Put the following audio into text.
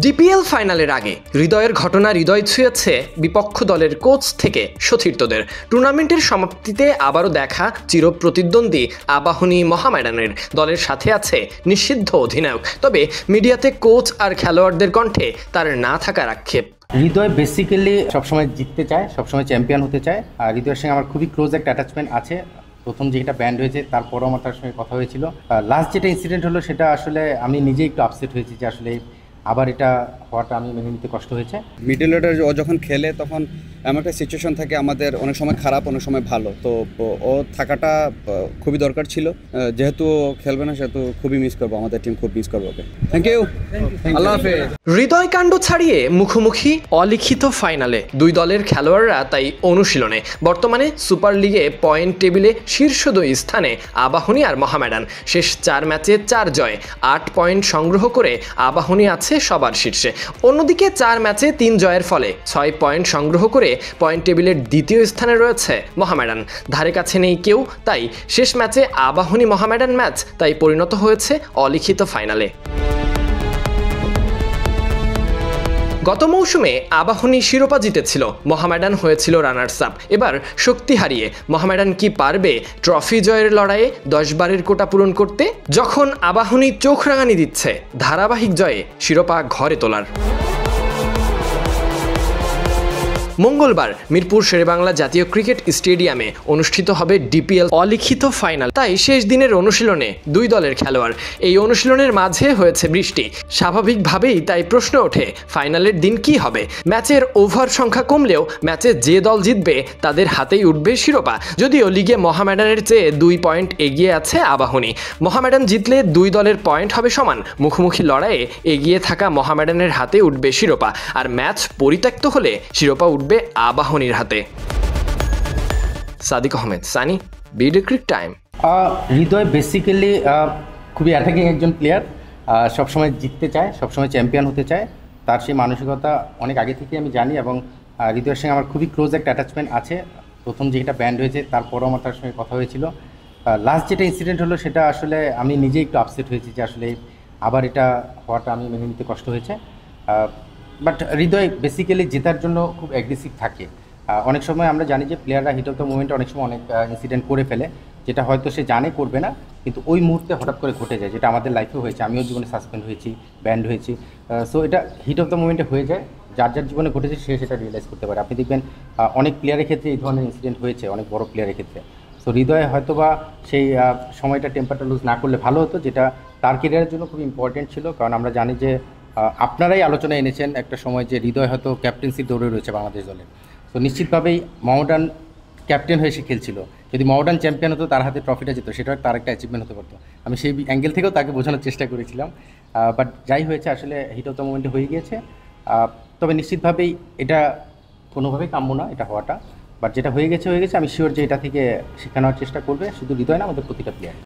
DPL ফাইনালের আগে হৃদয়ের ঘটনা হৃদয় ছুঁয়েছে বিপক্ষ দলের কোচ থেকে সতীর্থদের। টুর্নামেন্টের সমাপ্তিতে আবারও দেখা চিরপ্রতিদ্বন্দ্বী আবাহনী মোহামেডানের দলের সাথে আছে নিষিদ্ধ অধিনায়ক। তবে মিডিয়াতে কোচ আর খেলোয়াড়দের কণ্ঠে তার না থাকার আক্ষেপ। হৃদয় বেসিক্যালি সবসময় জিততে চায়, সবসময় চ্যাম্পিয়ন হতে চায়। আর হৃদয়ের সঙ্গে আমার খুবই ক্লোজ একটা অ্যাটাচমেন্ট আছে। প্রথম যেটা ব্যান্ড হয়েছে তারপরও আমার তার সঙ্গে কথা হয়েছিল। লাস্ট যেটা ইনসিডেন্ট হলো সেটা আসলে আমি নিজেই একটু আপসেট হয়েছি যে আসলে আবার এটা হওয়াটা আমি মেনে নিতে কষ্ট হয়েছে। মিডল অর্ডার ও যখন খেলে তখন এমন একটা সিচুয়েশন থাকে, আমাদের অনেক সময় খারাপ অনেক সময় ভালো, তো ও থাকাটা খুবই দরকার ছিল। যেহেতু ও খেলবে না সেহেতু খুবই মিস করবো, আমাদের টিম খুব মিস করবো ওকে। থ্যাংক ইউ, আল্লাহ হাফেজ। হৃদয় কাণ্ড ছাড়িয়ে মুখোমুখি অলিখিত ফাইনালে দুই দলের খেলোয়াড়রা তাই অনুশীলনে। বর্তমানে সুপার লিগে পয়েন্ট টেবিলে শীর্ষ দুই স্থানে আবাহনী আর মোহামেডান। শেষ 4 ম্যাচে 4 জয়, 8 পয়েন্ট সংগ্রহ করে আবাহনী আছে সবার শীর্ষে। অন্যদিকে 4 ম্যাচে 3 জয়ের ফলে 6 পয়েন্ট সংগ্রহ করে পয়েন্ট টেবিলের দ্বিতীয় স্থানে রয়েছে মোহামেডান। ধারে কাছে নেই কেউ, তাই শেষ ম্যাচে আবাহনী মোহামেডান ম্যাচ তাই পরিণত হয়েছে অলিখিত ফাইনালে। গত মৌসুমে আবাহনী শিরোপা জিতেছিল, মোহামেডান হয়েছিল রানার্স আপ। এবার শক্তি হারিয়ে মোহামেডান কি পারবে ট্রফি জয়ের লড়াইয়ে 10 বারের কোটা পূরণ করতে? যখন আবাহনী চোখ রাঙানি দিচ্ছে ধারাবাহিক জয়ে শিরোপা ঘরে তোলার। মঙ্গলবার মিরপুর শেরেবাংলা জাতীয় ক্রিকেট স্টেডিয়ামে অনুষ্ঠিত হবে ডিপিএল অলিখিত ফাইনাল। তাই শেষ দিনের অনুশীলনে দুই দলের খেলোয়াড়। এই অনুশীলনের মাঝে হয়েছে বৃষ্টি। স্বাভাবিকভাবেই তাই প্রশ্ন ওঠে ফাইনালের দিন কি হবে। ম্যাচের ওভার সংখ্যা কমলেও ম্যাচে যে দল জিতবে তাদের হাতেই উঠবে শিরোপা। যদিও লিগে মোহামেডানের চেয়ে 2 পয়েন্ট এগিয়ে আছে আবাহনী। মোহামেডান জিতলে দুই দলের পয়েন্ট হবে সমান। মুখোমুখি লড়াইয়ে এগিয়ে থাকা মোহামেডানের হাতে উঠবে শিরোপা, আর ম্যাচ পরিত্যক্ত হলে শিরোপা উঠবে আবাহনীর হাতে। Sadiq Ahmed, Sunny, BD Cric Time. Hridoy basically খুবই অ্যাটাকিং একজন প্লেয়ার। সবসময় জিততে চায়, সবসময় চ্যাম্পিয়ন হতে চায়। তার সেই মানসিকতা অনেক আগে থেকে আমি জানি, এবং হৃদয়ের সঙ্গে আমার খুবই ক্লোজ একটা অ্যাটাচমেন্ট আছে। প্রথম যেটা ব্যান্ড হয়েছে তারপরও আমার তার সঙ্গে কথা হয়েছিল। লাস্ট যেটা ইনসিডেন্ট হলো সেটা আসলে আমি নিজেই একটু আপসেট হয়েছি যে আসলে আবার এটা হওয়াটা আমি মেনে নিতে কষ্ট হয়েছে। বাট হৃদয় বেসিক্যালি জেতার জন্য খুব অ্যাগ্রেসিভ থাকে। অনেক সময় আমরা জানি যে প্লেয়াররা হিট অফ দ্য মুভমেন্টে অনেক সময় অনেক ইনসিডেন্ট করে ফেলে, যেটা হয়তো সে জানে করবে না, কিন্তু ওই মুহূর্তে হঠাৎ করে ঘটে যায়, যেটা আমাদের লাইফেও হয়েছে। আমিও জীবনে সাসপেন্ড হয়েছি, ব্যান্ড হয়েছি। সো এটা হিট অফ দ্য মুভমেন্টে হয়ে যায়, যার যার জীবনে ঘটেছে সে সেটা রিয়েলাইজ করতে পারে। আপনি দেখবেন অনেক প্লেয়ারের ক্ষেত্রে এই ধরনের ইনসিডেন্ট হয়েছে, অনেক বড় প্লেয়ারের ক্ষেত্রে। সো হৃদয় হয়তো বা সেই সময়টা টেম্পারটা লুজ না করলে ভালো হতো, যেটা তার কেরিয়ারের জন্য খুব ইম্পর্টেন্ট ছিল। কারণ আমরা জানি যে আপনারাই আলোচনায় এনেছেন একটা সময় যে হৃদয় হয়তো ক্যাপ্টেন্সির দৌড়ে রয়েছে বাংলাদেশ দলের। তো নিশ্চিতভাবেই মোহামেডান ক্যাপ্টেন হয়ে সে খেলছিল। যদি মোহামেডান চ্যাম্পিয়ন হতো, তার হাতে ট্রফিটা যেত, সেটা তার একটা অ্যাচিভমেন্ট হতে পারতো। আমি সেই অ্যাঙ্গেল থেকেও তাকে বোঝানোর চেষ্টা করেছিলাম। বাট যাই হয়েছে, আসলে হিট অফ দ্য মোমেন্টে হয়ে গিয়েছে। তবে নিশ্চিতভাবেই এটা কোনোভাবেই কাম্য না এটা হওয়াটা। বাট যেটা হয়ে গেছে, আমি শিওর যে এটা থেকে শিক্ষা নেওয়ার চেষ্টা করবে শুধু হৃদয় না, আমাদের প্রতিটা প্লেয়ার।